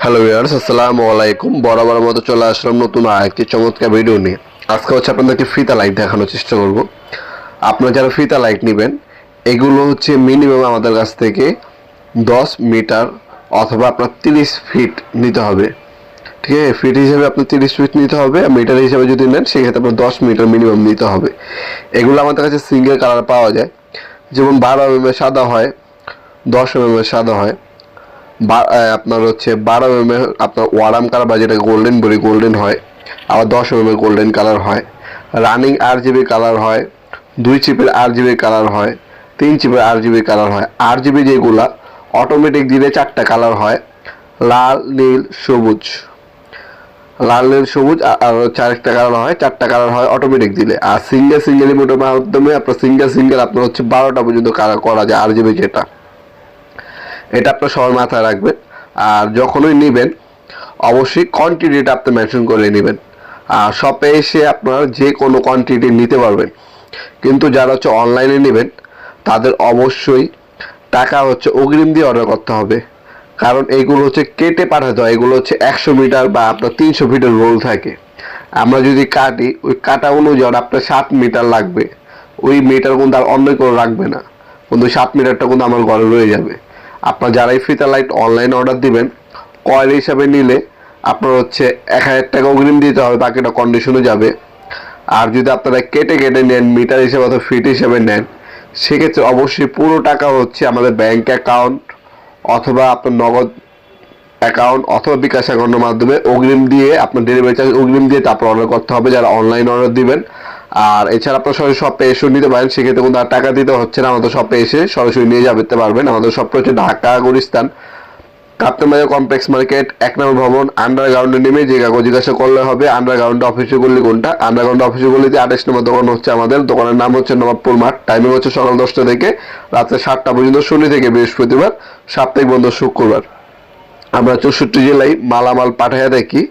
Hello viewers, আসসালামু আলাইকুম। বরাবর মতো চলে আসলাম নতুন আরেকটি চমৎকার ভিডিও নিয়ে। আজকে হচ্ছে আপনাদেরকে ফিতা লাইট দেখানোর চেষ্টা করব। আপনারা যারা ফিতা লাইট নেবেন, এগুলো হচ্ছে মিনিমাম আমাদের কাছ থেকে 10 মিটার অথবা আপনার 30 ফিট নিতে হবে। ঠিক আছে, ফিট হিসেবে আপনার 30 ফিট নিতে হবে, আর মিটার হিসেবে যদি নেন সেক্ষেত্রে আপনার 10 মিটার মিনিমাম নিতে হবে। এগুলো আমাদের কাছে সিঙ্গেল কালার পাওয়া যায়, যেমন 12 mm সাদা হয়, 10 mm সাদা হয়, আপনার হচ্ছে 12 mm আপনার ওয়ারাম কালার বা যেটা গোল্ডেন বলি গোল্ডেন হয়, আবার 10 mm গোল্ডেন কালার হয়, রানিং RGB কালার হয়, 2 চিপের RGB কালার হয়, 3 চিপের RGB কালার হয়। RGB যেগুলা অটোমেটিক দিলে 4টা কালার হয়, লাল, নীল, সবুজ। লাল, নীল, সবুজ আর হচ্ছে আরেকটা কালার হয়, 4টা কালার হয় অটোমেটিক দিলে। আর সিঙ্গেল রিমোটের মাধ্যমে আপনার সিঙ্গেল আপনার হচ্ছে 12টা পর্যন্ত কালার করা যায় RGB যেটা। এটা আপনার সবার মাথায় রাখবেন। আর যখনই নেবেন অবশ্যই কোয়ান্টিটিটা আপনি মেনশন করে নেবেন। আর শপে এসে আপনার যে কোনো কোয়ান্টিটি নিতে পারবেন, কিন্তু যারা হচ্ছে অনলাইনে নেবেন তাদের অবশ্যই টাকা হচ্ছে অগ্রিম দিয়ে অর্ডার করতে হবে, কারণ এইগুলো হচ্ছে কেটে পাঠাতে হয়। এগুলো হচ্ছে 100 মিটার বা আপনার 300 ফিটের রোল থাকে। আমরা যদি কাটি, ওই কাটা অনুযায়ী আপনার 7 মিটার লাগবে। ওই মিটার কিন্তু আর অন্য কেউ রাখবে না, কিন্তু 7 মিটারটা কিন্তু আমার ঘরে রয়ে যাবে। আপনার যারাই ফিতা লাইট অনলাইন অর্ডার দিবেন, কয়েল হিসাবে নিলে আপনার হচ্ছে 1000 টাকা অগ্রিম দিতে হবে, বাকিটা কন্ডিশনে যাবে। আর যদি আপনারা কেটে নেন, মিটার হিসাবে অথবা ফিট হিসাবে নেন, সেক্ষেত্রে অবশ্যই পুরো টাকা হচ্ছে আমাদের ব্যাংক অ্যাকাউন্ট অথবা আপনার নগদ অ্যাকাউন্ট অথবা বিকাশ অ্যাকাউন্টের মাধ্যমে অগ্রিম দিয়ে, আপনার ডেলিভারি চার্জ অগ্রিম দিয়ে তারপর অর্ডার করতে হবে যারা অনলাইন অর্ডার দিবেন। আর এছাড়া আপনার সরাসরি শপে এসে নিতে পারেন, সেক্ষেত্রে কিন্তু আর টাকা দিতে হচ্ছে না। আমাদের শপে এসে সরাসরি নিয়ে যেতে পারবেন। আমাদের শপটা হচ্ছে ঢাকা গুলিস্তান কাপ্তান বাজার কমপ্লেক্স মার্কেট 1 নম্বর ভবন, আন্ডারগ্রাউন্ডে নেমে যে কাগজ জিজ্ঞাসা করলে হবে আন্ডারগ্রাউন্ডে অফিসে গলি কোনটা। আন্ডারগ্রাউন্ড অফিসে গলিতে 28 নম্বর দোকান হচ্ছে আমাদের। দোকানের নাম হচ্ছে নবাবপুর মাঠ। টাইমিং হচ্ছে সকাল 10টা থেকে রাত্রে 7টা পর্যন্ত, শনি থেকে বৃহস্পতিবার, সাপ্তাহিক বন্ধ শুক্রবার। আমরা 64 জেলায় মালামাল পাঠাইয়া দেখি।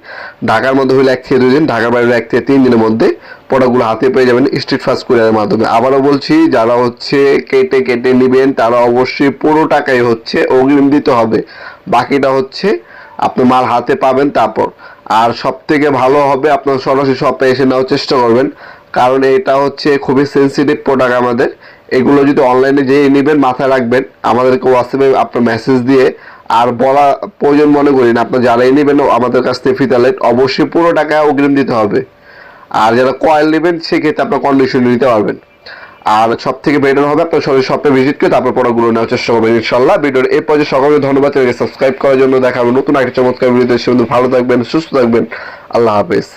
ঢাকার মধ্যে হলে 1 থেকে 2 দিন, ঢাকার বাইরে 1 থেকে 3 দিনের মধ্যে প্রোডাক্টগুলো হাতে পেয়ে যাবেন স্ট্রিট ফাস্ট কুরিয়ারের মাধ্যমে। আবারও বলছি, যারা হচ্ছে কেটে নেবেন তারা অবশ্যই পুরো টাকাই হচ্ছে অগ্রিম দিতে হবে, বাকিটা হচ্ছে আপনি মাল হাতে পাবেন তারপর। আর সব থেকে ভালো হবে আপনার সরাসরি শপে এসে নেওয়ার চেষ্টা করবেন, কারণ এটা হচ্ছে খুবই সেন্সিটিভ প্রোডাক্ট আমাদের। এগুলো যদি অনলাইনে যেয়ে নেবেন, মাথায় রাখবেন আমাদেরকে হোয়াটসঅ্যাপে আপনার মেসেজ দিয়ে আর বলা প্রয়োজন মনে করি না। আপনার যারাই নেবেন আমাদের কাছ থেকে ফিতা লাইট অবশ্যই পুরো টাকা অগ্রিম দিতে হবে। আর যারা কয়েল নেবেন সেক্ষেত্রে আপনার কন্ডিশন নিতে পারবেন। আর সব থেকে বেটার হবে আপনার সরাসরি শপে ভিজিট করে তারপর প্রোডাক্টগুলো নেওয়ার চেষ্টা করবেন ইনশাল্লাহ। ভিডিওর এই পর্যায়ে সকলকে ধন্যবাদ, সাবস্ক্রাইব করার জন্য। দেখা হবে নতুন একটা চমৎকার ভিডিওতে। সে ভালো থাকবেন, সুস্থ থাকবেন। আল্লাহ হাফেজ।